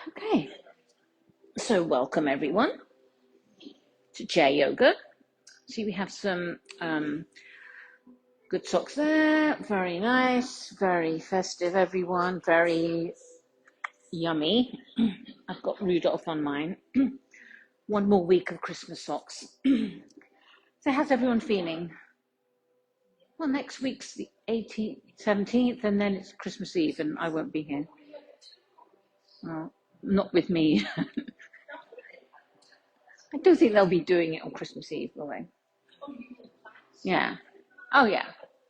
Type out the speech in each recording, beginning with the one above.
Okay, so welcome everyone to chair yoga. See, we have some good socks there. Very nice, very festive, everyone. Very yummy. I've got Rudolph on mine. One more week of Christmas socks. So, how's everyone feeling? Well, next week's the 18th, 17th, and then it's Christmas Eve, and I won't be here. Well, not with me. I don't think they'll be doing it on Christmas Eve, will they? Yeah. Oh, yeah.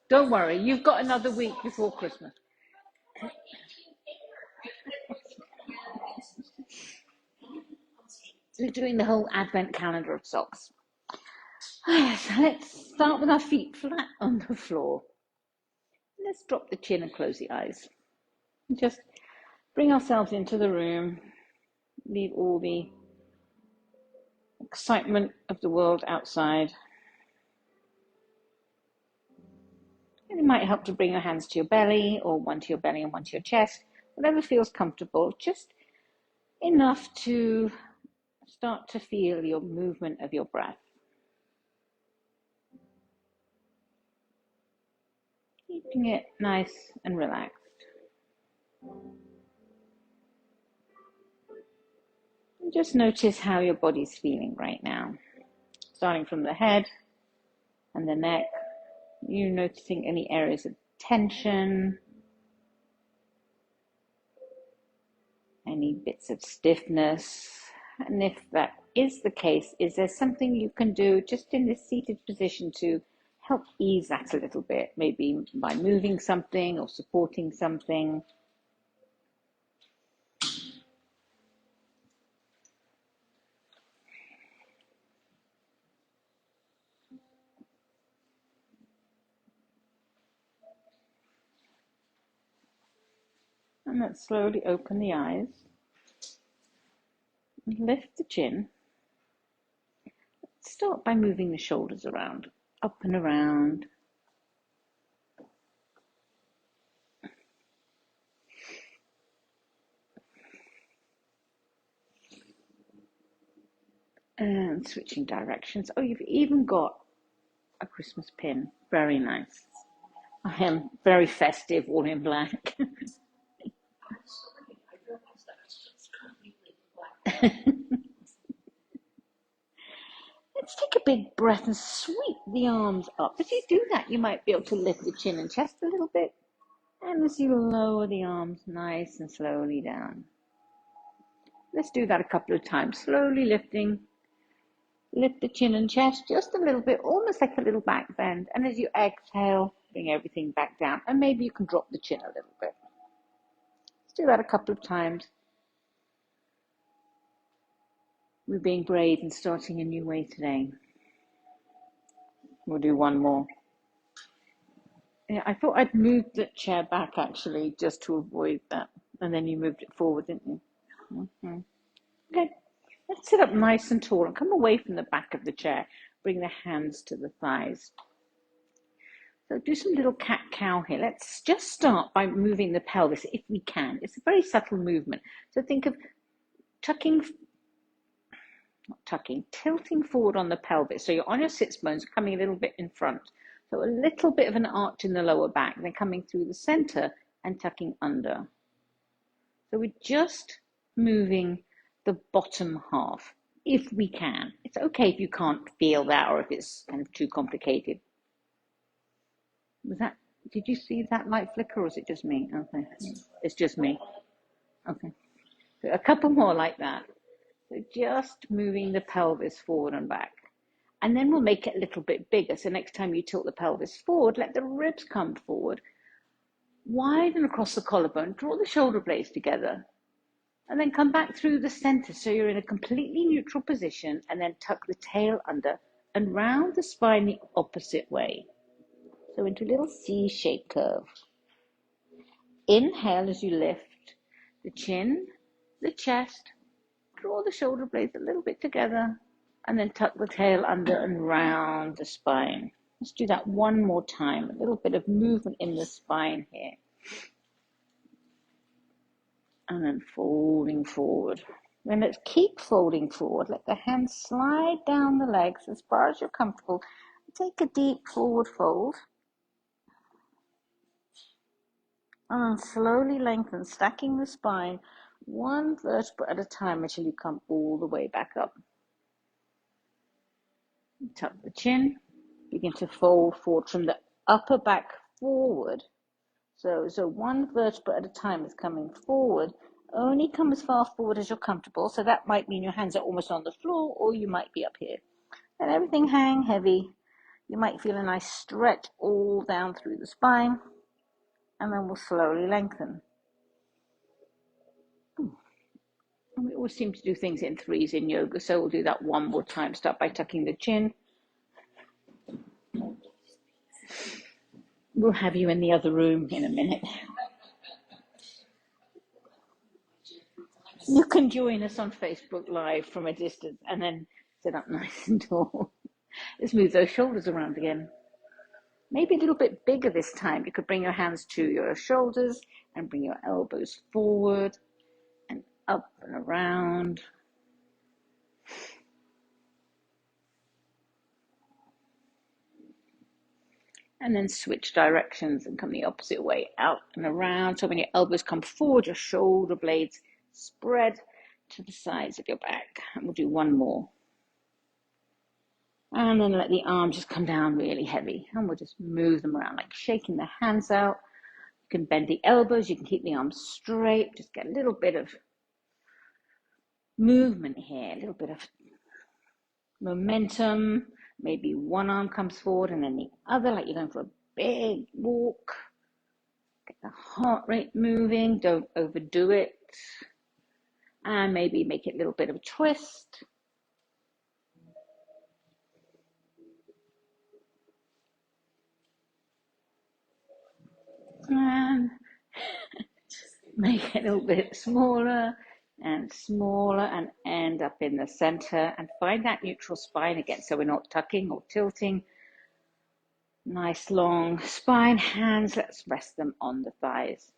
Don't worry. You've got another week before Christmas. We're doing the whole advent calendar of socks. So let's start with our feet flat on the floor. Let's drop the chin and close the eyes. Just bring ourselves into the room. Leave all the excitement of the world outside. And it might help to bring your hands to your belly, or one to your belly and one to your chest. Whatever feels comfortable. Just enough to start to feel your movement of your breath. Keeping it nice and relaxed. And just notice how your body's feeling right now. Starting from the head and the neck, you noticing any areas of tension, any bits of stiffness. And if that is the case, is there something you can do just in this seated position to help ease that a little bit? Maybe by moving something or supporting something. And let's slowly open the eyes. And lift the chin. Start by moving the shoulders around, up and around. And switching directions. Oh, you've even got a Christmas pin. Very nice. I am very festive, all in black. Let's take a big breath and sweep the arms up. As you do that, you might be able to lift the chin and chest a little bit. And as you lower the arms nice and slowly down. Let's do that a couple of times. Slowly lifting. Lift the chin and chest just a little bit, almost like a little back bend. And as you exhale, bring everything back down. And maybe you can drop the chin a little bit. Let's do that a couple of times. We're being brave and starting a new way today. We'll do one more. Yeah, I thought I'd moved the chair back actually, just to avoid that. And then you moved it forward, didn't you? Mm-hmm. Okay, let's sit up nice and tall and come away from the back of the chair. Bring the hands to the thighs. So do some little cat-cow here. Let's just start by moving the pelvis if we can. It's a very subtle movement. So think of tilting forward on the pelvis. So you're on your sits bones, coming a little bit in front. So a little bit of an arch in the lower back, then coming through the center and tucking under. So we're just moving the bottom half, if we can. It's okay if you can't feel that or if it's kind of too complicated. Did you see that light flicker or is it just me? Okay, it's just me. Okay, so a couple more like that. So just moving the pelvis forward and back. And then we'll make it a little bit bigger. So next time you tilt the pelvis forward, let the ribs come forward. Widen across the collarbone, draw the shoulder blades together. And then come back through the center so you're in a completely neutral position and then tuck the tail under and round the spine the opposite way. So into a little C-shaped curve. Inhale as you lift the chin, the chest, draw the shoulder blades a little bit together and then tuck the tail under and round the spine. Let's do that one more time. A little bit of movement in the spine here. and then folding forward. Then let's keep folding forward. Let the hands slide down the legs as far as you're comfortable. Take a deep forward fold. And then slowly lengthen, stacking the spine one vertebra at a time until you come all the way back up. Tuck the chin. Begin to fold forward from the upper back forward. So one vertebra at a time is coming forward. Only come as far forward as you're comfortable. So that might mean your hands are almost on the floor, or you might be up here. Let everything hang heavy. You might feel a nice stretch all down through the spine. And then we'll slowly lengthen. And we always seem to do things in threes in yoga, so we'll do that one more time. Start by tucking the chin. We'll have you in the other room in a minute. You can join us on Facebook Live from a distance and then sit up nice and tall. Let's move those shoulders around again. Maybe a little bit bigger this time. You could bring your hands to your shoulders and bring your elbows forward and up and around. And then switch directions and come the opposite way, out and around. So when your elbows come forward, your shoulder blades spread to the sides of your back. And we'll do one more. And then let the arms just come down really heavy. And we'll just move them around, like shaking the hands out. You can bend the elbows. You can keep the arms straight. Just get a little bit of movement here, a little bit of momentum. Maybe one arm comes forward and then the other, like you're going for a big walk. Get the heart rate moving. Don't overdo it. And maybe make it a little bit of a twist. And make it a little bit smaller and smaller and end up in the center and find that neutral spine again. So we're not tucking or tilting. Nice long spine, hands, let's rest them on the thighs.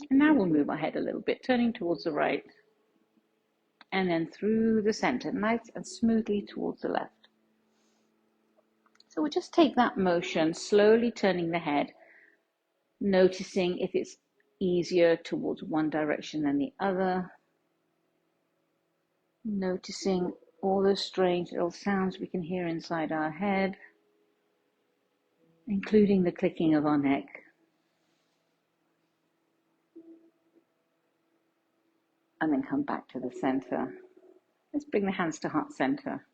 And now we'll move our head a little bit, turning towards the right. And then through the center, nice and smoothly towards the left. So we'll just take that motion, slowly turning the head, noticing if it's easier towards one direction than the other. Noticing all those strange little sounds we can hear inside our head, including the clicking of our neck. And then come back to the center. Let's bring the hands to heart center.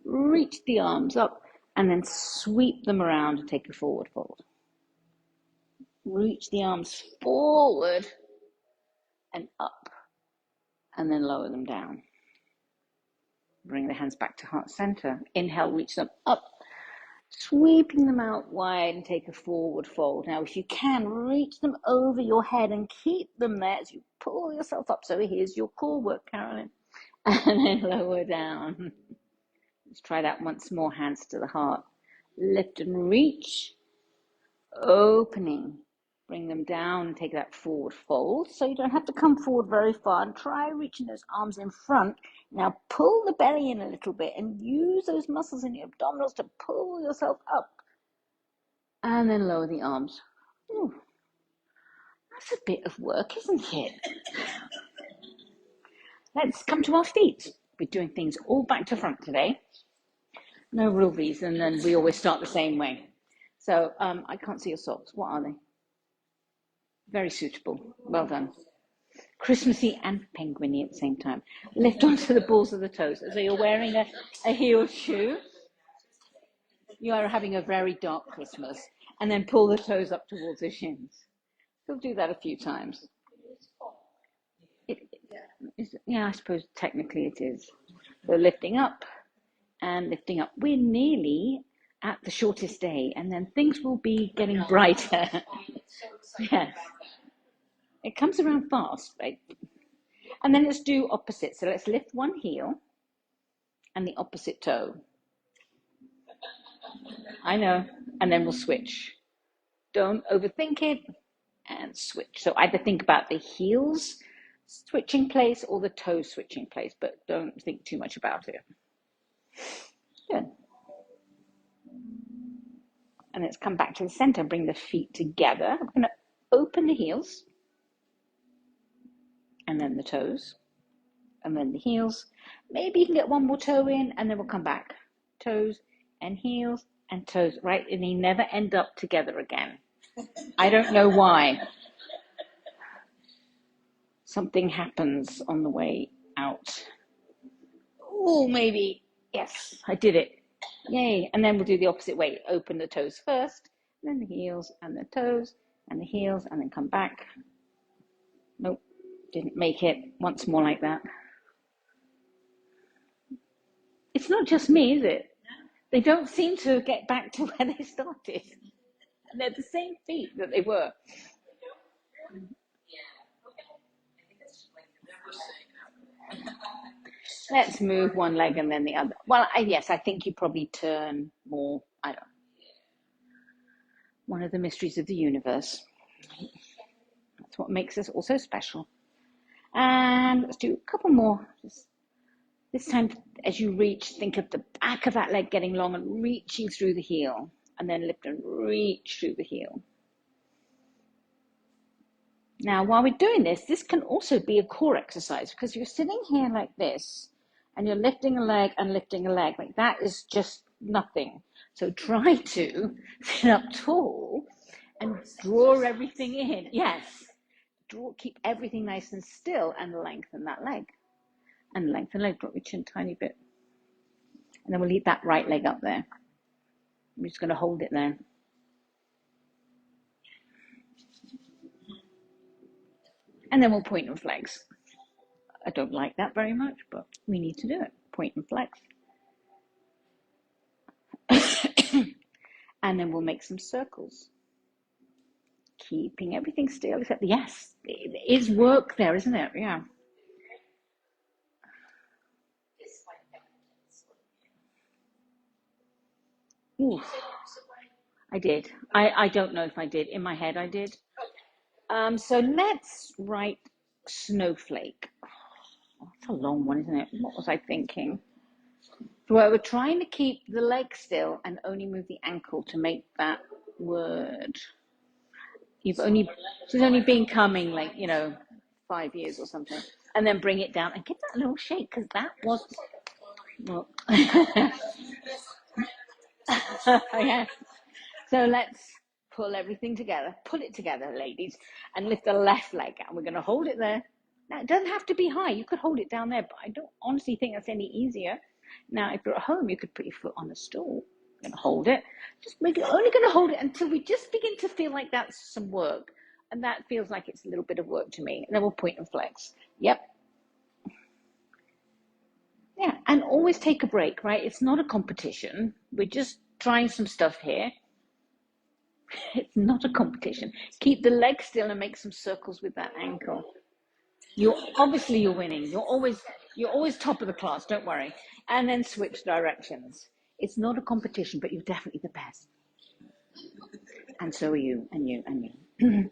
Reach the arms up and then sweep them around and take a forward fold. Reach the arms forward and up and then lower them down. Bring the hands back to heart center. Inhale, reach them up, sweeping them out wide and take a forward fold. Now, if you can, reach them over your head and keep them there as you pull yourself up. So here's your core work, Carolyn. And then lower down. Let's try that once more, hands to the heart. Lift and reach, opening. Bring them down and take that forward fold. So you don't have to come forward very far. And try reaching those arms in front. Now pull the belly in a little bit and use those muscles in your abdominals to pull yourself up. And then lower the arms. Ooh, that's a bit of work, isn't it? Let's come to our feet. We're doing things all back to front today. No real reason, and we always start the same way. So I can't see your socks. What are they? Very suitable. Well done. Christmassy and penguiny at the same time. Lift onto the balls of the toes. So you're wearing a heel shoe. You are having a very dark Christmas. And then pull the toes up towards the shins. We'll do that a few times. Yeah, I suppose technically it is. So lifting up and lifting up. We're nearly at the shortest day, and then things will be getting brighter. Yes. It comes around fast, right? And then let's do opposite. So let's lift one heel and the opposite toe. I know. And then we'll switch. Don't overthink it. and switch. So either think about the heels switching place or the toes switching place, but don't think too much about it. Good. And let's come back to the center, bring the feet together. I'm going to open the heels and then the toes and then the heels. Maybe you can get one more toe in and then we'll come back. Toes and heels and toes, right? And they never end up together again. I don't know why. Something happens on the way out. Oh, maybe. Yes, I did it. Yay. And then we'll do the opposite way. Open the toes first, then the heels and the toes and the heels, and then come back. Nope, didn't make it. Once more like that. It's not just me, is it? They don't seem to get back to where they started. And they're the same feet that they were. Let's move one leg and then the other. Well, yes, I think you probably turn more, I don't know. One of the mysteries of the universe. That's what makes us all so special. And let's do a couple more. This time, as you reach, think of the back of that leg getting long and reaching through the heel. And then lift and reach through the heel. Now, while we're doing this, this can also be a core exercise because you're sitting here like this and you're lifting a leg and lifting a leg. Like that is just nothing. So try to sit up tall and draw everything in. Yes. Keep everything nice and still and lengthen that leg. And lengthen the leg, drop your chin a tiny bit. And then we'll leave that right leg up there. I'm just going to hold it there. And then we'll point and flex. I don't like that very much, but we need to do it. Point and flex. And then we'll make some circles. Keeping everything still, except, yes, it is work there, isn't it? Yeah. Ooh, I did. I don't know if I did. In my head, I did. So let's write snowflake. Oh, that's a long one, isn't it? What was I thinking? Well, we're trying to keep the leg still and only move the ankle to make that word. She's only been coming like, 5 years or something. And then bring it down and give that a little shake because that was, well, yeah. So let's pull everything together. Pull it together, ladies, and lift the left leg out. We're going to hold it there. Now, it doesn't have to be high. You could hold it down there, but I don't honestly think that's any easier. Now, if you're at home, you could put your foot on a stool. You're going to hold it. We're only going to hold it until we just begin to feel like that's some work. And that feels like it's a little bit of work to me. And then we'll point and flex. Yep. Yeah, and always take a break, right? It's not a competition. We're just trying some stuff here. It's not a competition. Keep the leg still and make some circles with that ankle. You're winning. You're always top of the class. Don't worry. And then switch directions. It's not a competition, but you're definitely the best. And so are you, and you, and you.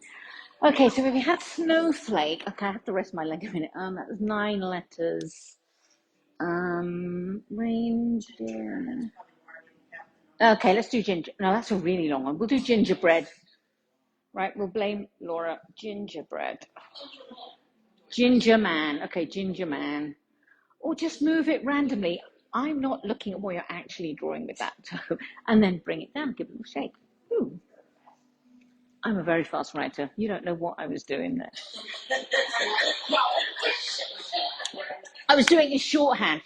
Okay, so if we had snowflake, okay, I have to rest my leg a minute. That was 9 letters. Reindeer. Okay, let's do ginger. No, that's a really long one. We'll do gingerbread. Right, we'll blame Laura. Gingerbread. Ginger man. Okay, ginger man. Or just move it randomly. I'm not looking at what you're actually drawing with that toe. And then bring it down, give it a shake. Ooh. I'm a very fast writer. You don't know what I was doing there. I was doing a shorthand.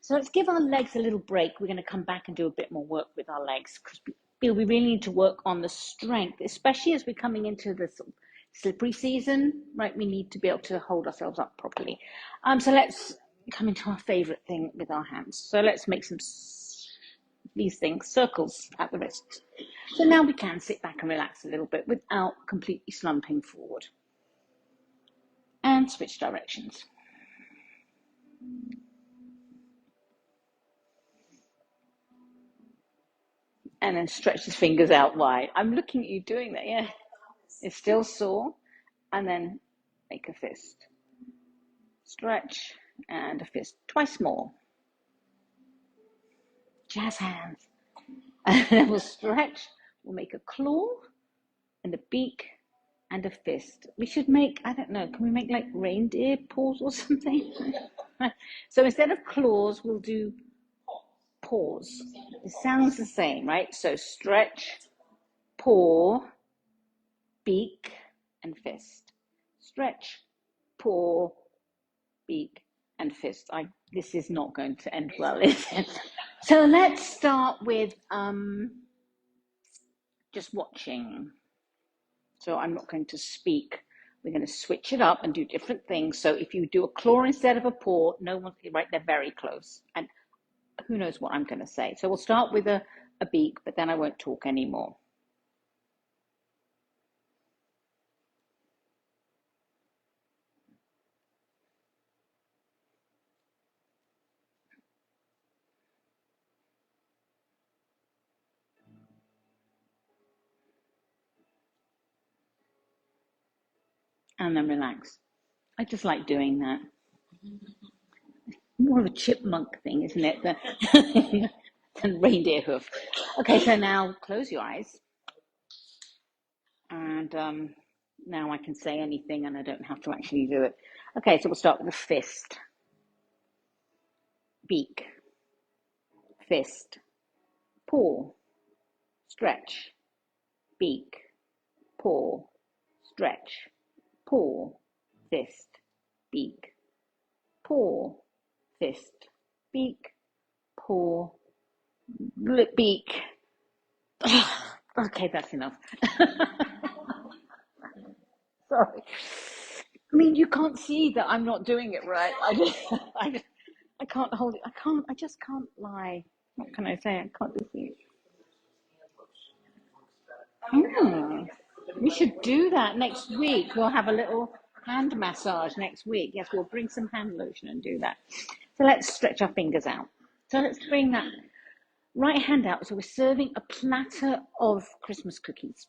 So let's give our legs a little break. We're going to come back and do a bit more work with our legs because we really need to work on the strength, especially as we're coming into the sort of slippery season, right? We need to be able to hold ourselves up properly. So let's come into our favorite thing with our hands. So let's make these things, circles at the wrists. So now we can sit back and relax a little bit without completely slumping forward. And switch directions. And then stretch his fingers out wide. I'm looking at you doing that, yeah. It's still sore. And then make a fist. Stretch and a fist. Twice more. Jazz hands. And then we'll stretch. We'll make a claw and a beak and a fist. We should make, I don't know, can we make like reindeer paws or something? So instead of claws, we'll do paws. It sounds the same, right? So stretch, paw, beak, and fist. Stretch, paw, beak, and fist. This is not going to end well, is it? So let's start with just watching. So I'm not going to speak. We're going to switch it up and do different things. So if you do a claw instead of a paw, no one's right, they're very close. And who knows what I'm going to say. So we'll start with a beak, but then I won't talk anymore. And then relax. I just like doing that. More of a chipmunk thing, isn't it? Than reindeer hoof. Okay, so now close your eyes. And now I can say anything and I don't have to actually do it. Okay, so we'll start with a fist. Beak. Fist. Paw. Stretch. Beak. Paw. Stretch. Paw. Fist. Beak. Paw. Fist. Beak. Paw. Beak. Okay, that's enough. Sorry. I mean, you can't see that I'm not doing it right. I can't hold it. I just can't lie. What can I say? I can't deceive. Hmm. We should do that next week. We'll have a little hand massage next week. Yes, we'll bring some hand lotion and do that. So let's stretch our fingers out. So let's bring that right hand out. So we're serving a platter of Christmas cookies.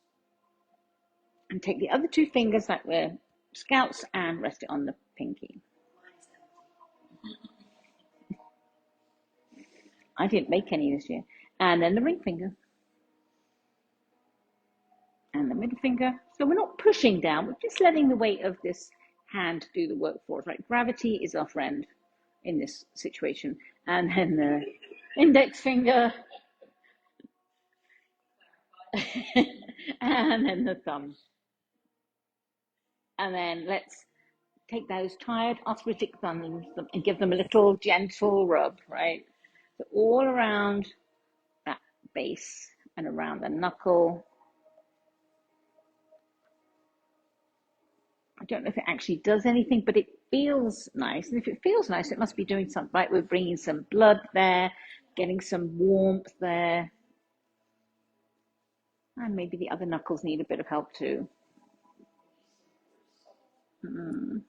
And take the other two fingers like we're scouts and rest it on the pinky. I didn't make any this year. And then the ring finger. And the middle finger. So we're not pushing down, we're just letting the weight of this hand do the work for us, right? Gravity is our friend in this situation. And then the index finger. And then the thumb. And then let's take those tired arthritic thumbs and give them a little gentle rub, right? So all around that base and around the knuckle. I don't know if it actually does anything, but it feels nice. And if it feels nice, it must be doing something right. We're bringing some blood there, getting some warmth there. And maybe the other knuckles need a bit of help too. And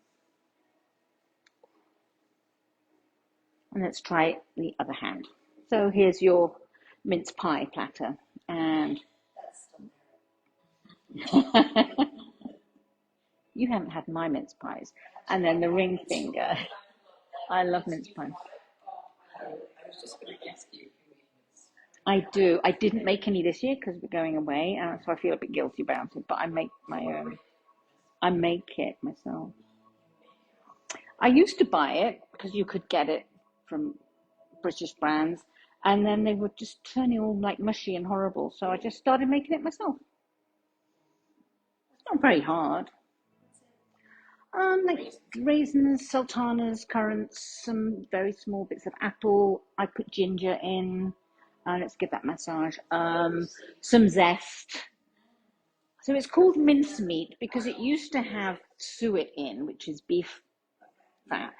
let's try the other hand. So here's your mince pie platter. And you haven't had my mince pies. And then the ring finger. I love mince pie. I do. I didn't make any this year because we're going away, and so I feel a bit guilty about it. But I make my own. I make it myself. I used to buy it because you could get it from British brands, and then they would just turn it all like mushy and horrible. So I just started making it myself. It's not very hard. Like raisins, sultanas, currants, some very small bits of apple. I put ginger in. Let's give that massage. Some zest. So it's called mincemeat because it used to have suet in, which is beef fat.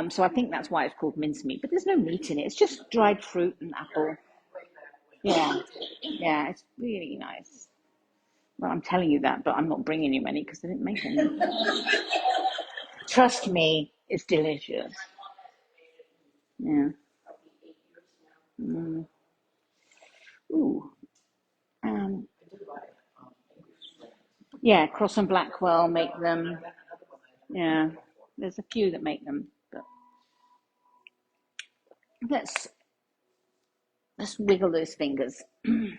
So I think that's why it's called mincemeat. But there's no meat in it. It's just dried fruit and apple. Yeah, yeah, it's really nice. Well, I'm telling you that, but I'm not bringing you any because I didn't make any. Trust me, it's delicious. Yeah. Mm. Ooh. Yeah, Cross and Blackwell make them. Yeah, there's a few that make them. But let's let's wiggle those fingers. And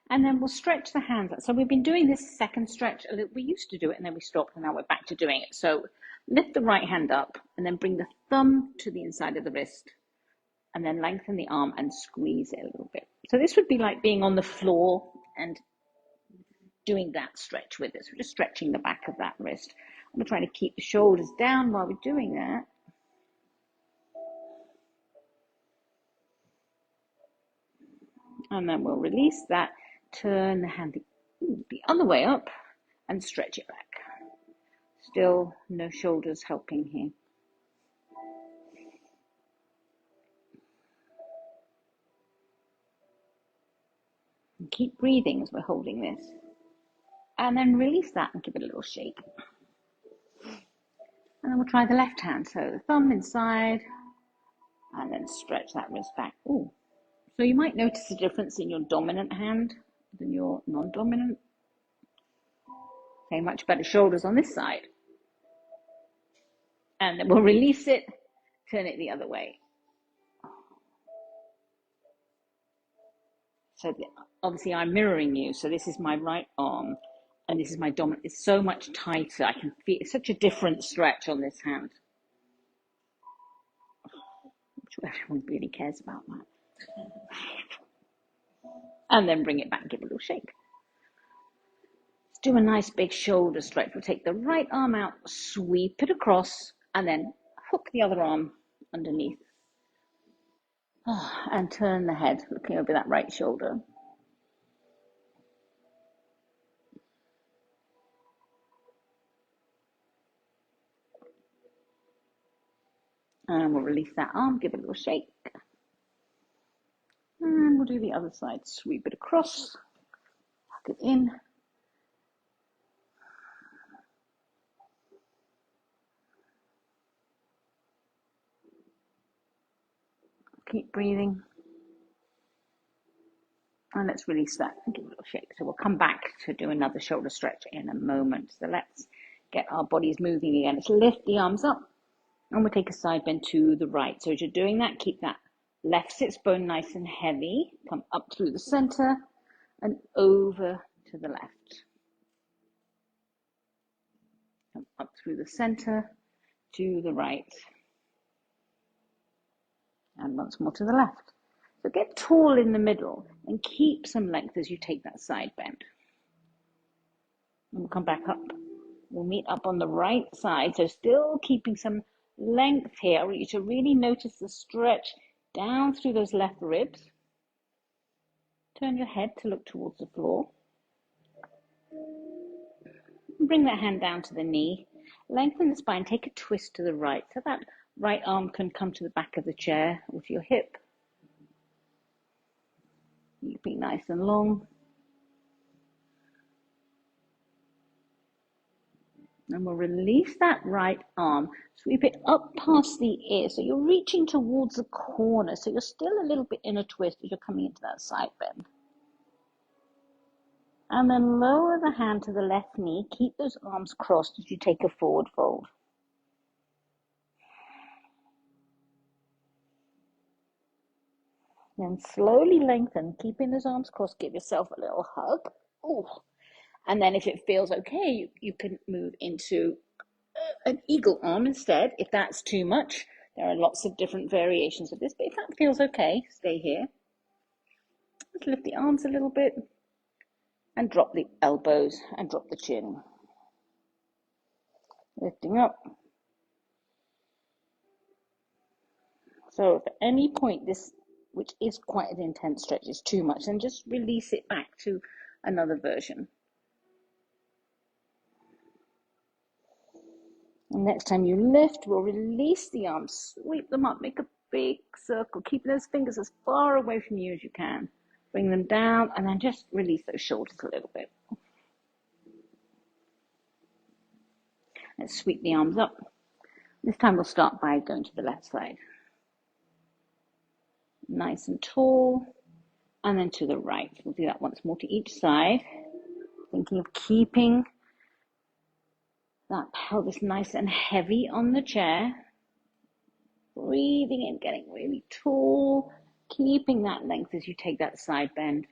then we'll stretch the hands out. So we've been doing this second stretch. We used to do it and then we stopped and now we're back to doing it. So lift the right hand up and then bring the thumb to the inside of the wrist and then lengthen the arm and squeeze it a little bit. So this would be like being on the floor and doing that stretch with it. So we're just stretching the back of that wrist. I'm trying to keep the shoulders down while we're doing that. And then we'll release that, turn the hand the other way up and stretch it back. Still no shoulders helping here. And keep breathing as we're holding this. And then release that and give it a little shake. And then we'll try the left hand. So the thumb inside and then stretch that wrist back. Ooh. So you might notice a difference in your dominant hand than your non-dominant. Okay, much better shoulders on this side. And then we'll release it, turn it the other way. So obviously I'm mirroring you. So this is my right arm and this is my dominant. It's so much tighter. I can feel it's such a different stretch on this hand. I'm sure everyone really cares about that. And then bring it back, give it a little shake. Let's do a nice big shoulder stretch. We'll take the right arm out, sweep it across, and then hook the other arm underneath. And turn the head, looking over that right shoulder. And we'll release that arm, give it a little shake. And we'll do the other side. Sweep it across, tuck it in. Keep breathing. And let's release that and give it a little shake. So we'll come back to do another shoulder stretch in a moment. So let's get our bodies moving again. Let's lift the arms up and we'll take a side bend to the right. So as you're doing that, keep that left sits bone nice and heavy. Come up through the center and over to the left. Come up through the center to the right. And once more to the left. So get tall in the middle and keep some length as you take that side bend. And we'll come back up. We'll meet up on the right side. So still keeping some length here. I want you to really notice the stretch down through those left ribs. Turn your head to look towards the floor. Bring that hand down to the knee. Lengthen the spine. Take a twist to the right. So that right arm can come to the back of the chair or to your hip. Keeping nice and long. And we'll release that right arm, sweep it up past the ear. So you're reaching towards the corner. So you're still a little bit in a twist as you're coming into that side bend. And then lower the hand to the left knee. Keep those arms crossed as you take a forward fold. Then slowly lengthen, keeping those arms crossed. Give yourself a little hug. Ooh. And then if it feels okay, you can move into an eagle arm instead, if that's too much. There are lots of different variations of this, but if that feels okay, stay here. Let's lift the arms a little bit and drop the elbows and drop the chin. Lifting up. So if at any point this, which is quite an intense stretch, is too much, then just release it back to another version. And next time you lift, we'll release the arms, sweep them up, make a big circle, keep those fingers as far away from you as you can. Bring them down and then just release those shoulders a little bit. Let's sweep the arms up. This time we'll start by going to the left side. Nice and tall, and then to the right. We'll do that once more to each side. Thinking of keeping that pelvis nice and heavy on the chair. Breathing in, getting really tall, keeping that length as you take that side bend.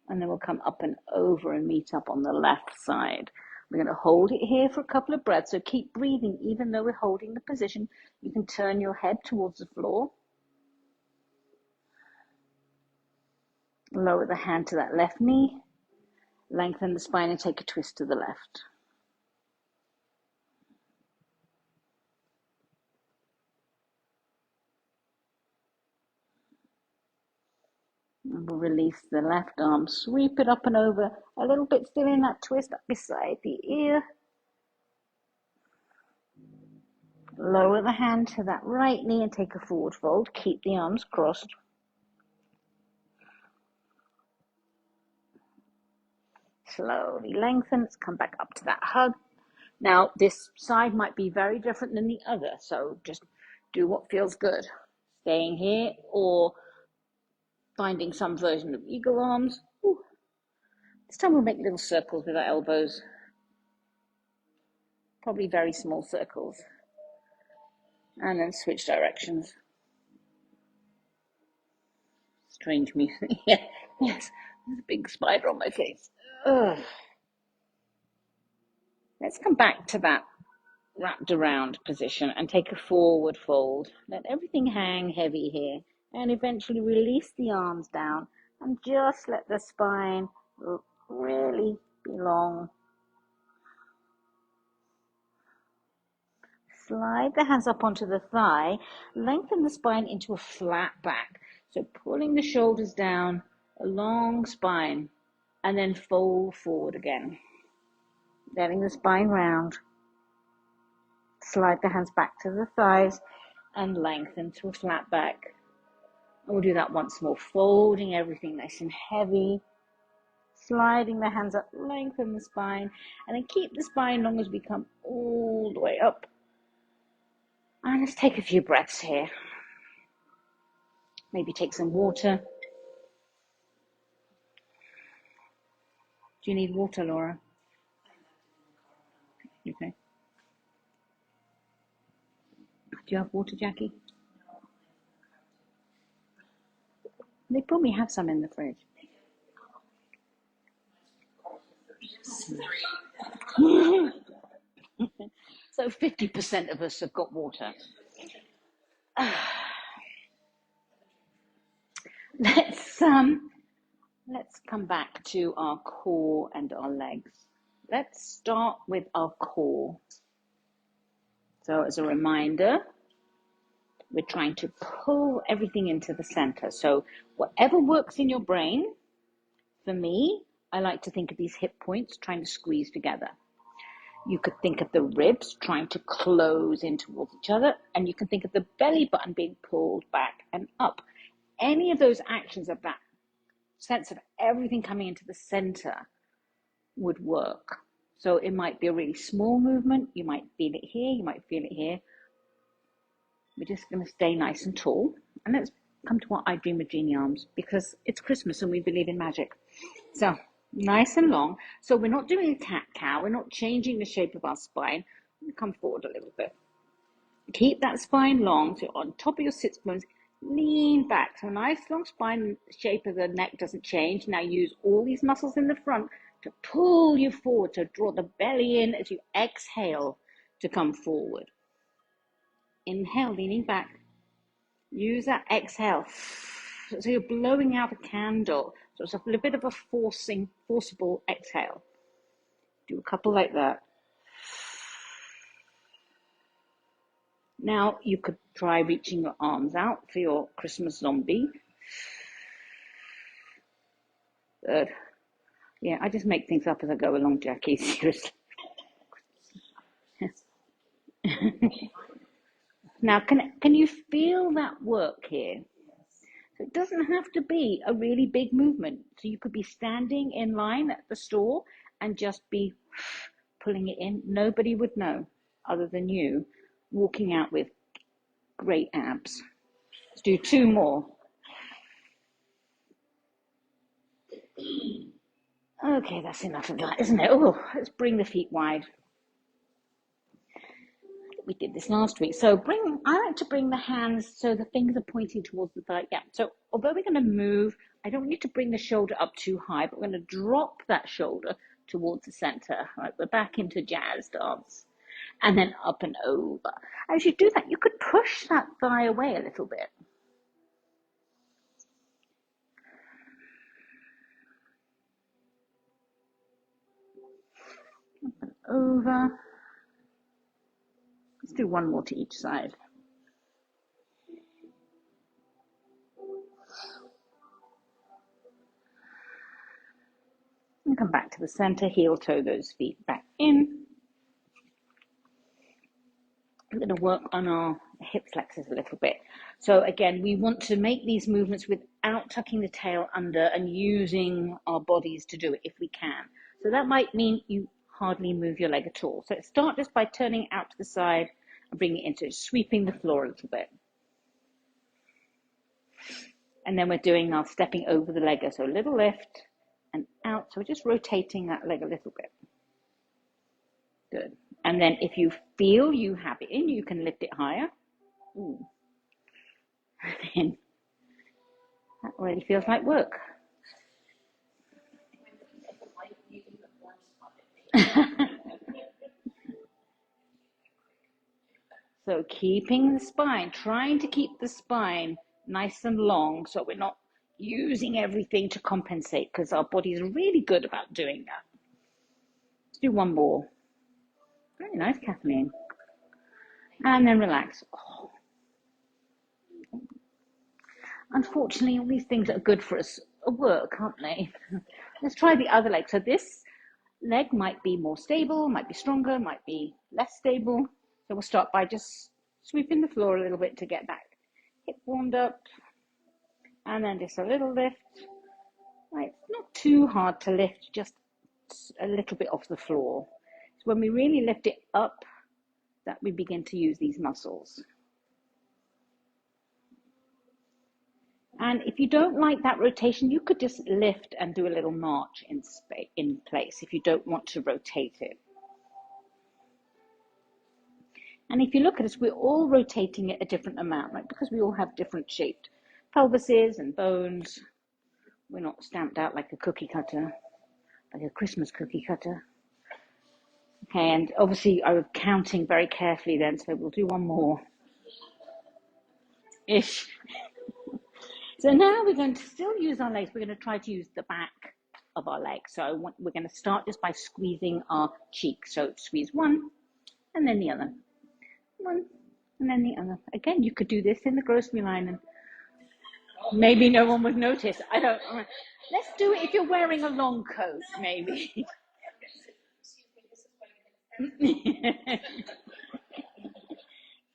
And then we'll come up and over and meet up on the left side. We're going to hold it here for a couple of breaths. So keep breathing even though we're holding the position. You can turn your head towards the floor. Lower the hand to that left knee. Lengthen the spine and take a twist to the left. And we'll release the left arm. Sweep it up and over. A little bit still in that twist up beside the ear. Lower the hand to that right knee and take a forward fold. Keep the arms crossed. Slowly lengthen. Let's come back up to that hug. Now, this side might be very different than the other, so just do what feels good. Staying here or finding some version of eagle arms. Ooh. This time we'll make little circles with our elbows. Probably very small circles. And then switch directions. Strange music. Yeah, yes, there's a big spider on my face. Ugh. Let's come back to that wrapped around position and take a forward fold. Let everything hang heavy here and eventually release the arms down and just let the spine really be long. Slide the hands up onto the thigh, lengthen the spine into a flat back. So pulling the shoulders down, a long spine, and then fold forward again. Letting the spine round. Slide the hands back to the thighs and lengthen to a flat back. And we'll do that once more, folding everything nice and heavy. Sliding the hands up, lengthen the spine, and then keep the spine long as we come all the way up. And let's take a few breaths here. Maybe take some water. Do you need water, Laura? Okay. Do you have water, Jackie? They probably have some in the fridge. So 50% of us have got water. Let's come back to our core and our legs. Let's start with our core. So as a reminder, we're trying to pull everything into the center. So whatever works in your brain, for me, I like to think of these hip points trying to squeeze together. You could think of the ribs trying to close in towards each other, and you can think of the belly button being pulled back and up. Any of those actions of that sense of everything coming into the center would work. So it might be a really small movement. You might feel it here. You might feel it here. We're just going to stay nice and tall. And let's come to our I Dream of Genie arms, because it's Christmas and we believe in magic. So nice and long. So we're not doing a cat-cow. We're not changing the shape of our spine. We'll come forward a little bit. Keep that spine long. So on top of your sits bones, lean back. So a nice long spine. The shape of the neck doesn't change. Now use all these muscles in the front to pull you forward, to draw the belly in as you exhale to come forward. Inhale, leaning back. Use that exhale. So you're blowing out a candle. So it's a little bit of a forcible exhale. Do a couple like that. Now you could try reaching your arms out for your Christmas zombie. Good. Yeah, I just make things up as I go along, Jackie, seriously. Now, can you feel that work here? So it doesn't have to be a really big movement. So you could be standing in line at the store and just be pulling it in. Nobody would know other than you, walking out with great abs. Let's do two more. Okay, that's enough of that, isn't it? Oh, let's bring the feet wide. We did this last week. So I like to bring the hands so the fingers are pointing towards the thigh. Yeah. So although we're going to move, I don't need to bring the shoulder up too high, but we're going to drop that shoulder towards the center. Right, we're back into jazz dance. And then up and over. As you do that, you could push that thigh away a little bit. Up and over. Let's do one more to each side. And come back to the center, heel toe those feet back in. We're going to work on our hip flexors a little bit. So again, we want to make these movements without tucking the tail under and using our bodies to do it if we can. So that might mean you hardly move your leg at all. So start just by turning out to the side and bringing it into sweeping the floor a little bit. And then we're doing our stepping over the leg. So a little lift and out. So we're just rotating that leg a little bit. Good. And then if you feel you have it in, you can lift it higher. Ooh. And then that already feels like work. So keeping the spine, trying to keep the spine nice and long so we're not using everything to compensate because our body is really good about doing that. Let's do one more. Very nice, Kathleen. And then relax. Oh. Unfortunately, all these things that are good for us work, aren't they? Let's try the other leg. So this leg might be more stable, might be stronger, might be less stable. So we'll start by just sweeping the floor a little bit to get that hip warmed up. And then just a little lift. Right, it's not too hard to lift, just a little bit off the floor. So when we really lift it up, that we begin to use these muscles. And if you don't like that rotation, you could just lift and do a little march in place if you don't want to rotate it. And if you look at us, we're all rotating it a different amount, right? Because we all have different shaped pelvises and bones. We're not stamped out like a cookie cutter, like a Christmas cookie cutter. Okay, and obviously I was counting very carefully then, so we'll do one more. Ish. So now we're going to still use our legs. We're going to try to use the back of our legs. So we're going to start just by squeezing our cheek. So squeeze one and then the other. One and then the other. Again, you could do this in the grocery line and maybe no one would notice. I don't know. Let's do it if you're wearing a long coat, maybe.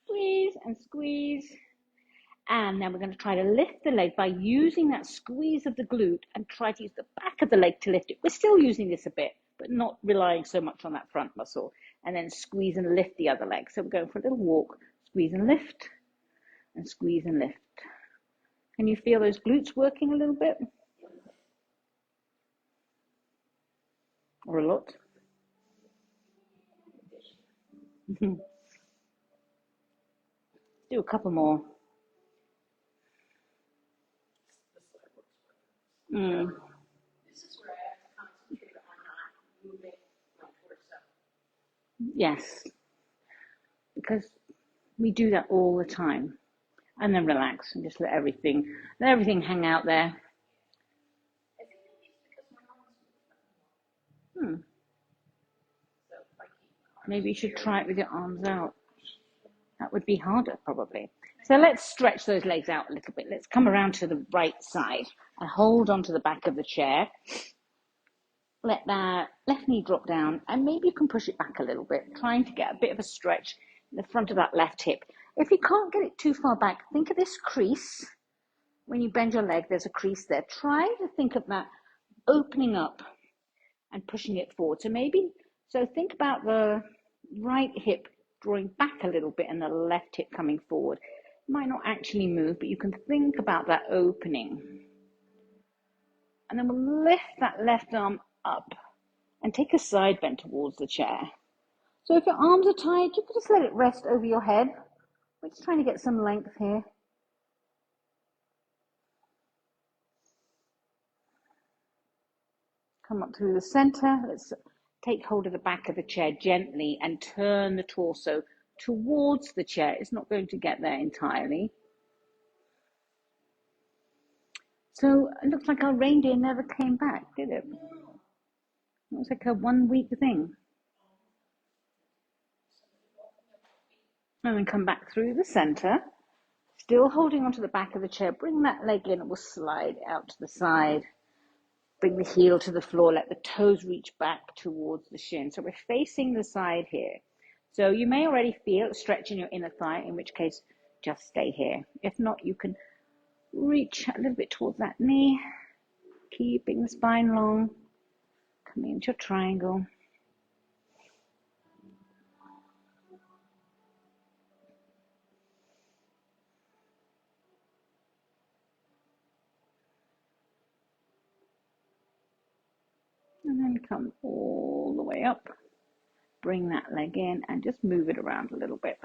Squeeze and squeeze. And then we're going to try to lift the leg by using that squeeze of the glute and try to use the back of the leg to lift it. We're still using this a bit, but not relying so much on that front muscle. And then squeeze and lift the other leg. So we're going for a little walk, squeeze and lift, and squeeze and lift. Can you feel those glutes working a little bit? Or a lot? Do a couple more. Mm. Yes, because we do that all the time. And then relax and just let everything hang out there. Maybe you should try it with your arms out. That would be harder, probably. So let's stretch those legs out a little bit. Let's come around to the right side and hold onto the back of the chair. Let that left knee drop down, and maybe you can push it back a little bit, trying to get a bit of a stretch in the front of that left hip. If you can't get it too far back, think of this crease. When you bend your leg, there's a crease there. Try to think of that opening up and pushing it forward. So think about the right hip drawing back a little bit and the left hip coming forward. It might not actually move, but you can think about that opening. And then we'll lift that left arm up and take a side bend towards the chair. So if your arms are tired, you can just let it rest over your head. We're just trying to get some length here. Come up through the center. Let's take hold of the back of the chair gently and turn the torso towards the chair. It's not going to get there entirely. So it looks like our reindeer never came back, did it? It was like a 1 week thing. And then come back through the center, still holding onto the back of the chair. Bring that leg in, it will slide out to the side. Bring the heel to the floor, let the toes reach back towards the shin. So we're facing the side here. So you may already feel a stretch in your inner thigh, in which case just stay here. If not, you can reach a little bit towards that knee, keeping the spine long, coming into a triangle. And then come all the way up. Bring that leg in and just move it around a little bit.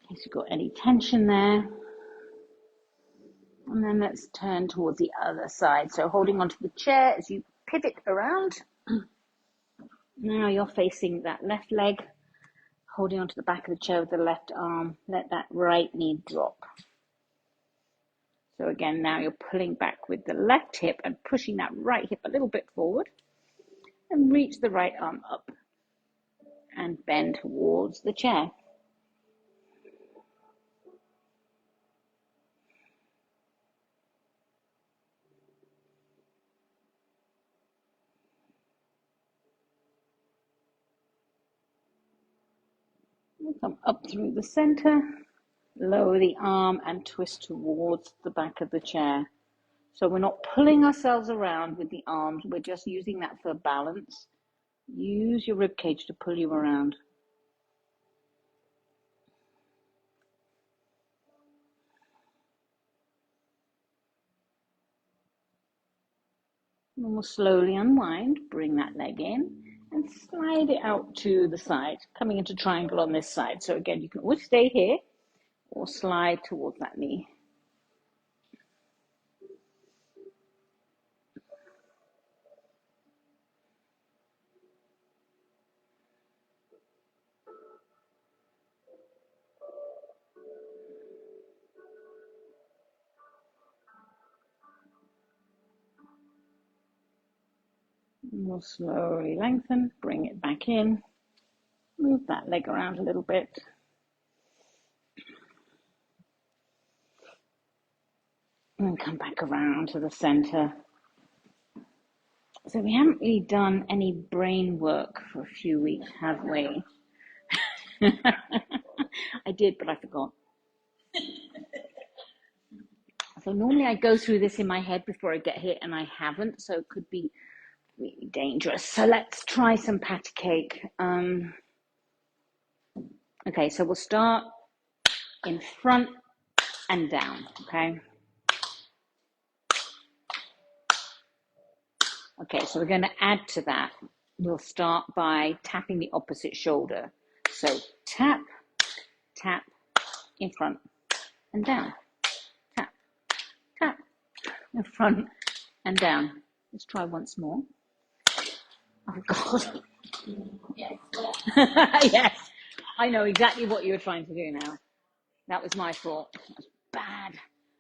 In case you've got any tension there. And then let's turn towards the other side. So holding onto the chair as you pivot around. Now you're facing that left leg, holding onto the back of the chair with the left arm. Let that right knee drop. So again, now you're pulling back with the left hip and pushing that right hip a little bit forward. And reach the right arm up and bend towards the chair. We'll come up through the center, lower the arm and twist towards the back of the chair. So we're not pulling ourselves around with the arms, we're just using that for balance. Use your rib cage to pull you around. And we'll slowly unwind, bring that leg in and slide it out to the side, coming into triangle on this side. So again, you can always stay here or slide towards that knee. And we'll slowly lengthen, bring it back in, move that leg around a little bit. And come back around to the center. So we haven't really done any brain work for a few weeks, have we? I did, but I forgot. So normally I go through this in my head before I get here, and I haven't, so it could be really dangerous. So let's try some patty cake. Okay, so we'll start in front and down, okay? Okay, so we're going to add to that. We'll start by tapping the opposite shoulder. So tap, tap, in front and down. Tap, tap, in front and down. Let's try once more. Oh, God. Yes, I know exactly what you were trying to do now. That was my fault. That was bad.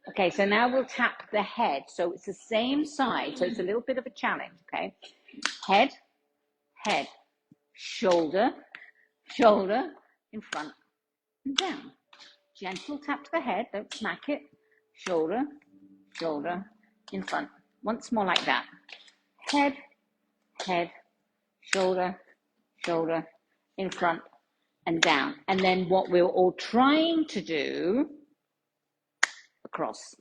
Okay, so now we'll tap the head. So it's the same side, so it's a little bit of a challenge, okay? Head, head, shoulder, shoulder, in front and down. Gentle tap to the head, don't smack it. Shoulder, shoulder, in front. Once more like that. Head, head, shoulder, shoulder, in front and down. And then what we're all trying to do, across.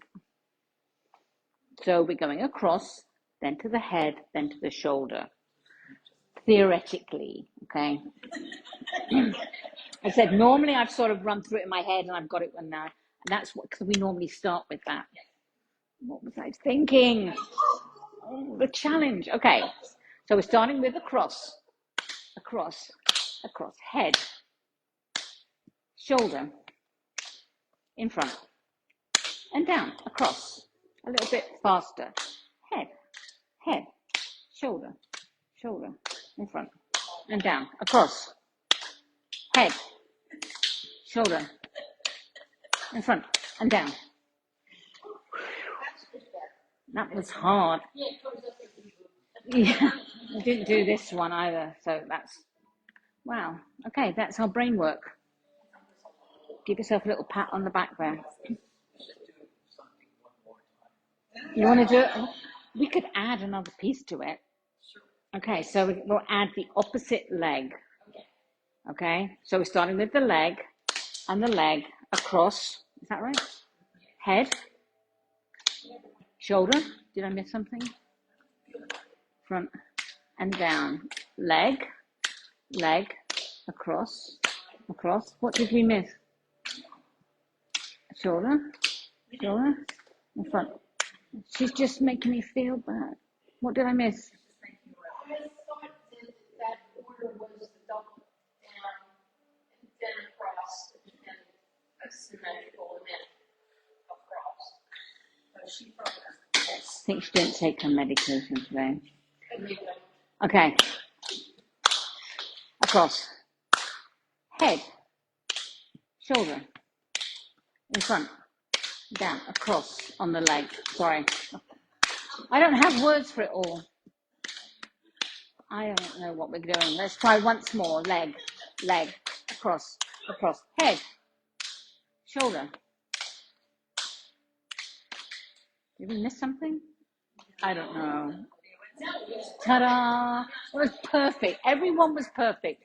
So we're going across, then to the head, then to the shoulder. Theoretically, okay? I said, normally I've sort of run through it in my head and I've got it one now. And that's what, because we normally start with that. What was I thinking? the challenge. Okay, so we're starting with across, head, shoulder, in front, and down, across, a little bit faster. Head, shoulder, in front, and down, across, head, shoulder, in front, and down. That was hard. Yeah, I didn't do this one either, so that's, wow. Okay, that's how brain work. Give yourself a little pat on the back there. You want to do it? We could add another piece to it. Okay, so we'll add the opposite leg. Okay, so we're starting with the leg and the leg across. Is that right? Head, shoulder. Did I miss something? Front and down. Leg, across. What did we miss? Shoulder, in front. She's just making me feel bad. What did I miss? I thought that order was the double down, and then across, and then a symmetrical, and then across. But she probably I think she didn't take her medication today. Okay. Across. Head. Shoulder. In front. Down. Across on the leg. Sorry. I don't have words for it all. I don't know what we're doing. Let's try once more. Leg. Across. Head. Shoulder. Did we miss something? I don't know. Ta-da! It was perfect. Everyone was perfect.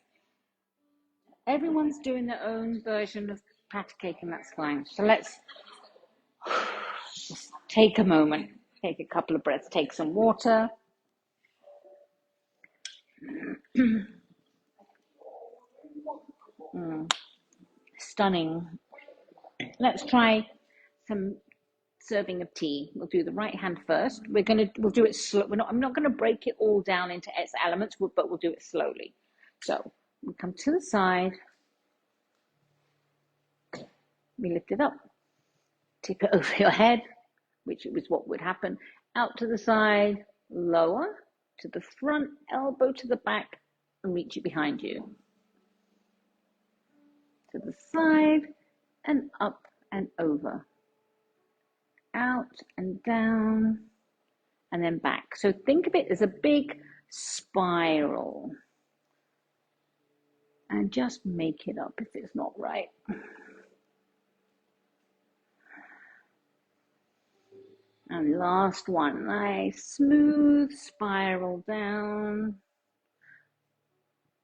Everyone's doing their own version of patty cake, and that's fine. So let's just take a moment. Take a couple of breaths. Take some water. Stunning. Let's try some serving of tea. We'll do the right hand first. We'll do it slow. I'm not gonna break it all down into its elements, but we'll do it slowly. So we come to the side. We lift it up. Tip it over your head, which was what would happen. Out to the side, lower to the front, elbow to the back, and reach it behind you. To the side and up and over. Out and down and then back. So think of it as a big spiral. And just make it up if it's not right. And last one, nice smooth spiral down.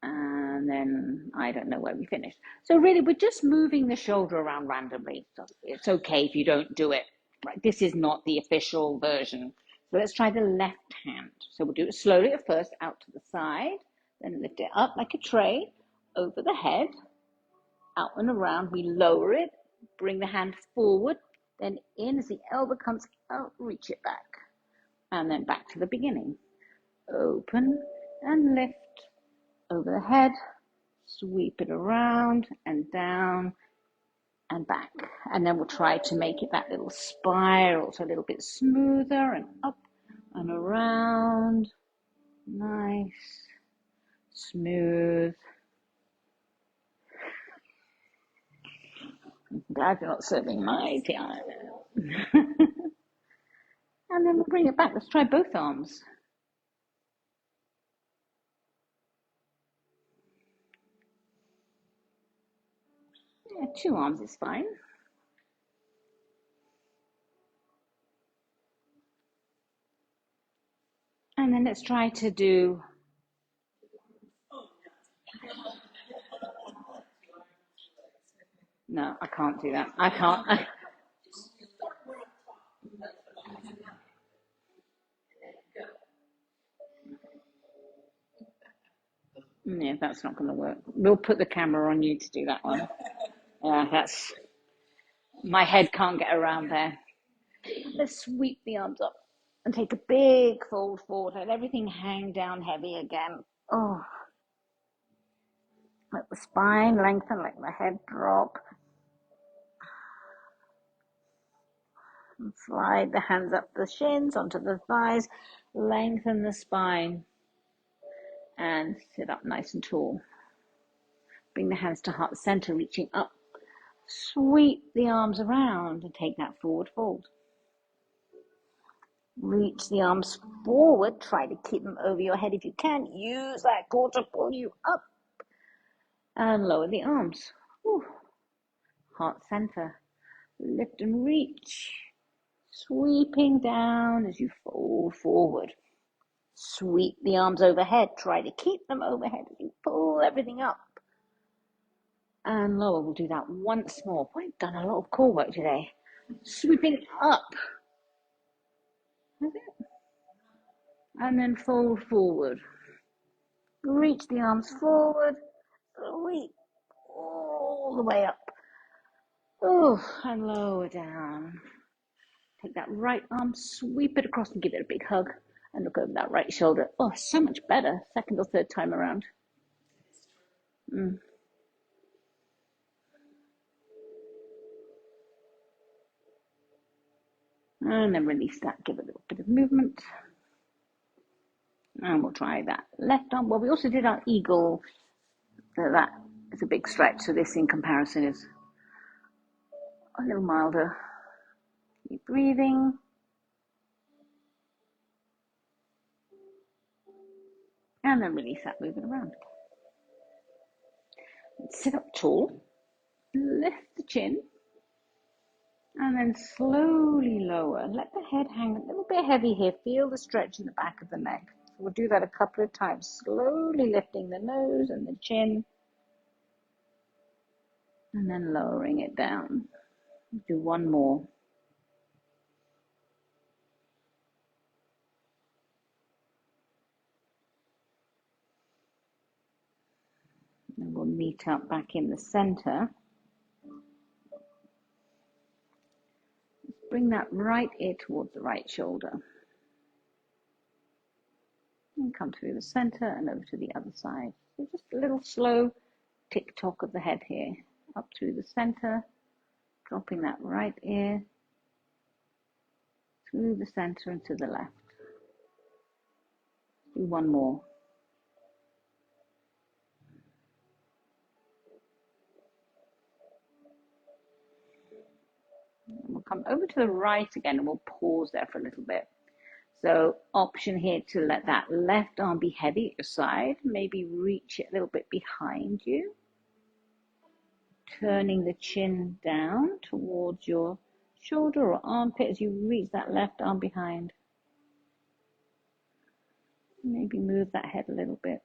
And then I don't know where we finished. So really we're just moving the shoulder around randomly. So it's okay if you don't do it. Right? This is not the official version. So let's try the left hand. So we'll do it slowly at first, out to the side, then lift it up like a tray, over the head, out and around. We lower it, bring the hand forward, then in as the elbow comes out, reach it back. And then back to the beginning. Open and lift over the head, sweep it around and down and back. And then we'll try to make it that little spiral, so a little bit smoother and up and around. Nice, smooth. I'm glad you're not serving my piano. And then we'll bring it back. Let's try both arms. Yeah, 2 arms is fine. And then let's try to do no, I can't do that. I can't. Yeah, that's not going to work. We'll put the camera on you to do that one. Yeah, my head can't get around there. Let's sweep the arms up And take a big fold forward. Let everything hang down heavy again. Oh, let the spine lengthen, let the head drop. And slide the hands up the shins onto the thighs. Lengthen the spine. And sit up nice and tall. Bring the hands to heart center, reaching up. Sweep the arms around and take that forward fold. Reach the arms forward. Try to keep them over your head if you can. Use that core to pull you up. And lower the arms. Whew. Heart center. Lift and reach. Sweeping down as you fold forward. Sweep the arms overhead. Try to keep them overhead as you pull everything up. And lower. We'll do that once more. I've done a lot of core work today. Sweeping up. And then fold forward. Reach the arms forward. Sweep all the way up. Oh, and lower down. Take that right arm, sweep it across and give it a big hug. And look over that right shoulder. Oh, so much better. Second or third time around. And then release that. Give it a little bit of movement. And we'll try that left arm. Well, we also did our eagle. That is a big stretch. So this in comparison is a little milder. Keep breathing. And then release that, move it around. Sit up tall. Lift the chin. And then slowly lower. Let the head hang a little bit heavy here. Feel the stretch in the back of the neck. So we'll do that a couple of times. Slowly lifting the nose and the chin. And then lowering it down. Do one more. And we'll meet up back in the center. Bring that right ear towards the right shoulder. And come through the center and over to the other side. So just a little slow tick-tock of the head here. Up through the center. Dropping that right ear. Through the center and to the left. Do one more. We'll come over to the right again and we'll pause there for a little bit. So option here to let that left arm be heavy at your side. Maybe reach it a little bit behind you. Turning the chin down towards your shoulder or armpit as you reach that left arm behind. Maybe move that head a little bit.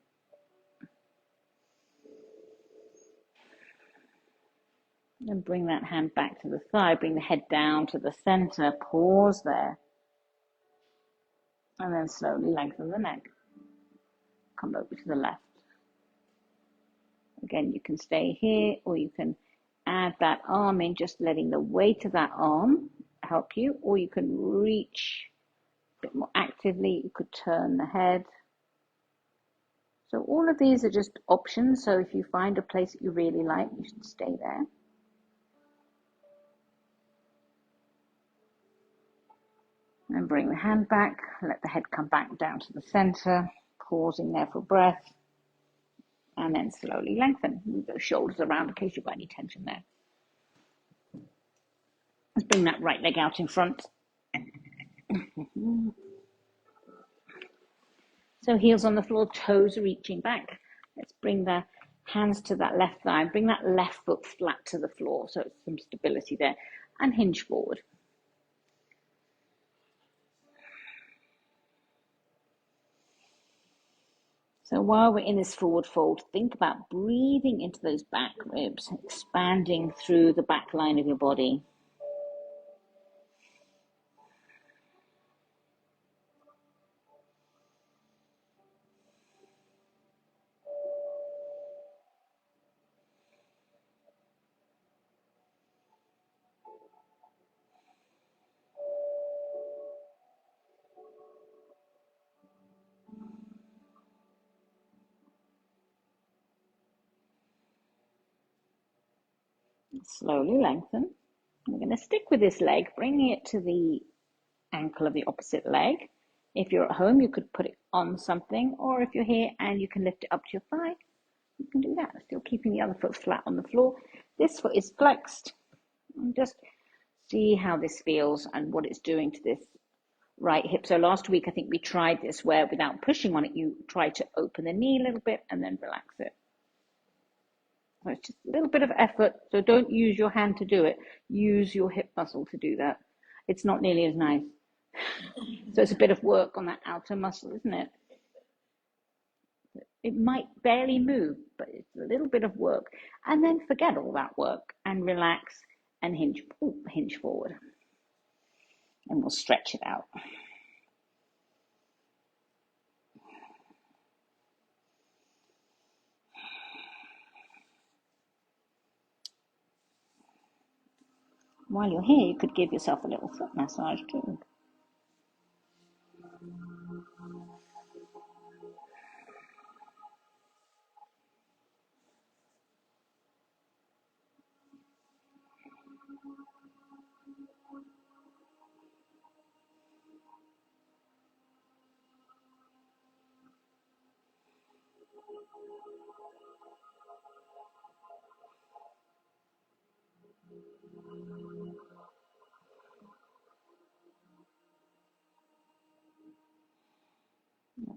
And bring that hand back to the thigh. Bring the head down to the center. Pause there. And then slowly lengthen the neck. Come over to the left. Again, you can stay here or you can add that arm in, just letting the weight of that arm help you, or you can reach a bit more actively. You could turn the head. So all of these are just options. So if you find a place that you really like, you should stay there. And bring the hand back, let the head come back down to the center, pausing there for breath, and then slowly lengthen. Move those shoulders around in case you've got any tension there. Let's bring that right leg out in front. So heels on the floor, toes reaching back. Let's bring the hands to that left thigh. Bring that left foot flat to the floor so it's some stability there. And hinge forward. So while we're in this forward fold, think about breathing into those back ribs, expanding through the back line of your body. Slowly lengthen. We're going to stick with this leg, bringing it to the ankle of the opposite leg. If you're at home, you could put it on something, or if you're here and you can lift it up to your thigh, you can do that, still keeping the other foot flat on the floor. This foot is flexed. And just see how this feels and what it's doing to this right hip. So last week, I think we tried this where without pushing on it, you try to open the knee a little bit and then relax it. So it's just a little bit of effort. So don't use your hand to do it. Use your hip muscle to do that. It's not nearly as nice. So it's a bit of work on that outer muscle, isn't it? It might barely move, but it's a little bit of work. And then forget all that work and relax and hinge forward. And we'll stretch it out. While you're here, you could give yourself a little foot massage too.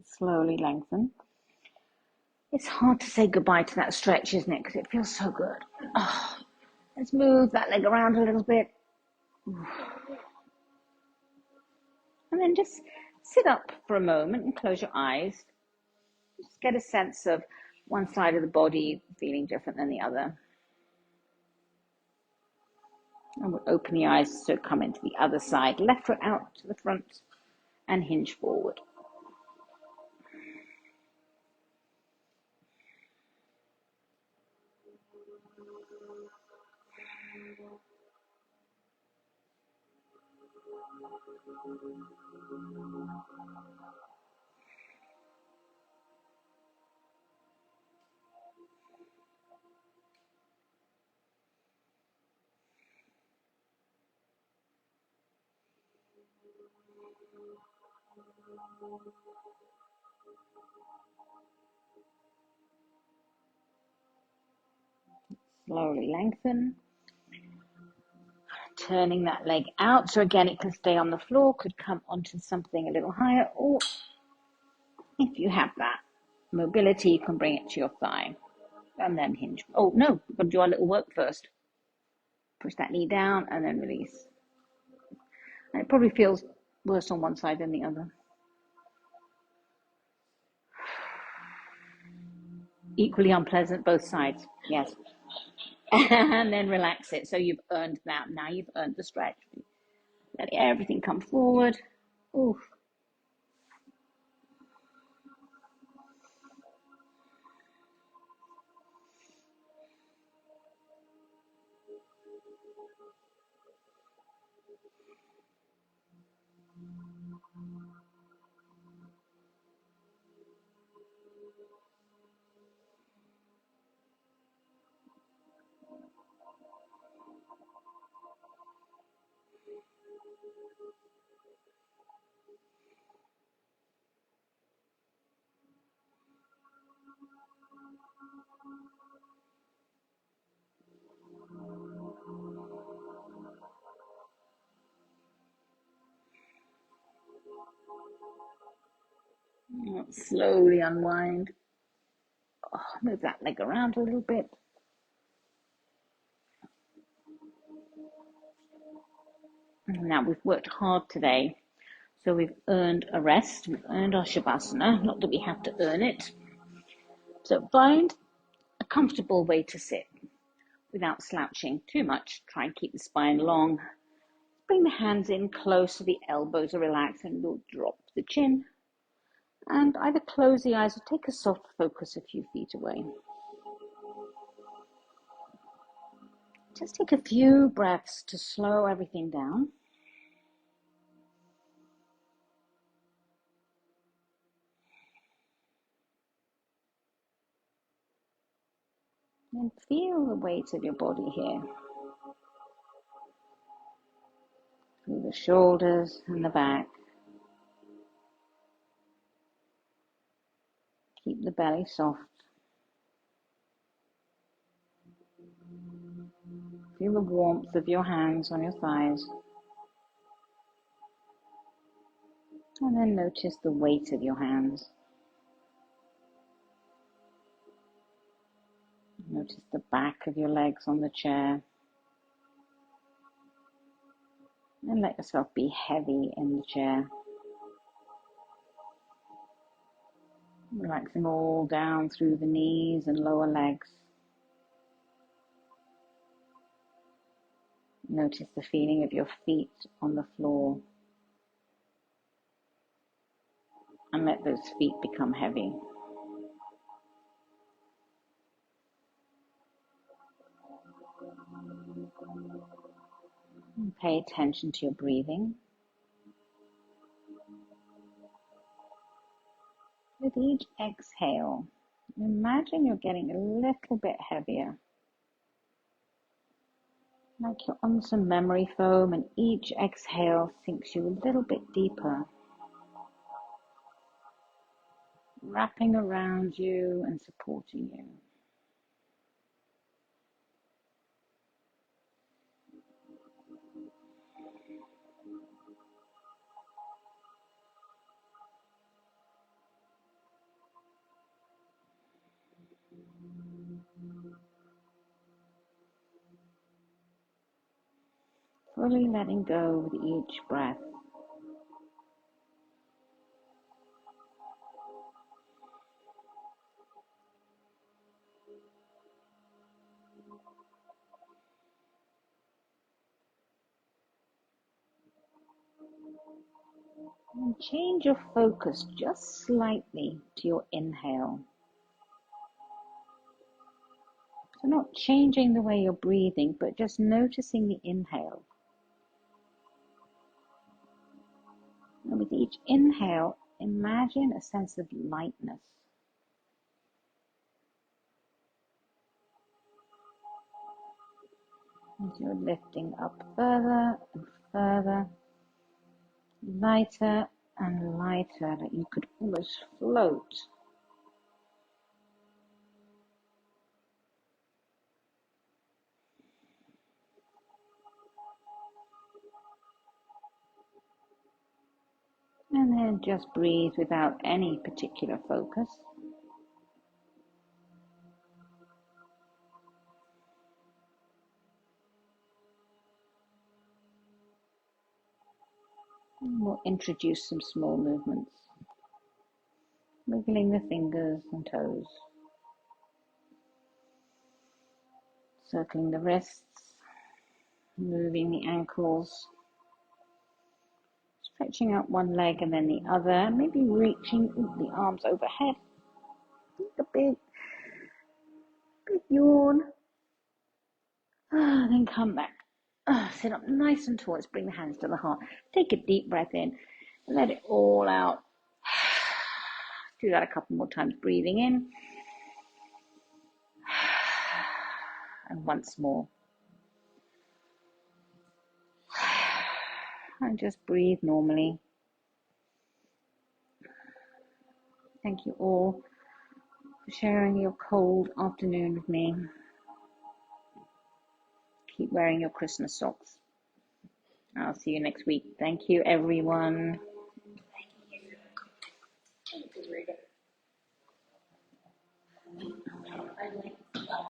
Slowly lengthen. It's hard to say goodbye to that stretch, isn't it? Because it feels so good. Oh, let's move that leg around a little bit. And then just sit up for a moment and close your eyes. Just get a sense of one side of the body feeling different than the other. And we'll open the eyes so come into the other side. Left foot out to the front and hinge forward. Slowly lengthen. Turning that leg out. So again, it can stay on the floor, could come onto something a little higher, or if you have that mobility, you can bring it to your thigh and then hinge. Oh, no, we've got to do our little work first. Push that knee down and then release. And it probably feels worse on one side than the other. Equally unpleasant, both sides, yes. And then relax it. So you've earned that. Now you've earned the stretch. Let everything come forward. Ooh. Slowly unwind. Oh, move that leg around a little bit. Now we've worked hard today, so we've earned a rest. We've earned our Shavasana, not that we have to earn it. So find a comfortable way to sit without slouching too much. Try and keep the spine long. Bring the hands in close so the elbows are relaxed, and we'll drop the chin. And either close the eyes or take a soft focus a few feet away. Just take a few breaths to slow everything down. And feel the weight of your body here, through the shoulders and the back. Keep the belly soft. Feel the warmth of your hands on your thighs. And then notice the weight of your hands. Notice the back of your legs on the chair. And let yourself be heavy in the chair. Relaxing all down through the knees and lower legs. Notice the feeling of your feet on the floor. And let those feet become heavy. And pay attention to your breathing. With each exhale, imagine you're getting a little bit heavier. Like you're on some memory foam, and each exhale sinks you a little bit deeper, wrapping around you and supporting you. Fully letting go with each breath. And change your focus just slightly to your inhale. So not changing the way you're breathing, but just noticing the inhale. And with each inhale, imagine a sense of lightness. As you're lifting up further and further, lighter and lighter, that you could almost float. And then just breathe without any particular focus. And we'll introduce some small movements. Wiggling the fingers and toes. Circling the wrists. Moving the ankles. Stretching out one leg and then the other. Maybe reaching the arms overhead. Take a big yawn. Then come back. Sit up nice and tall. Let's bring the hands to the heart. Take a deep breath in. Let it all out. Do that a couple more times. Breathing in. And once more. And just breathe normally. Thank you all for sharing your cold afternoon with me. Keep wearing your Christmas socks. I'll see you next week. Thank you, everyone. Thank you, Rita.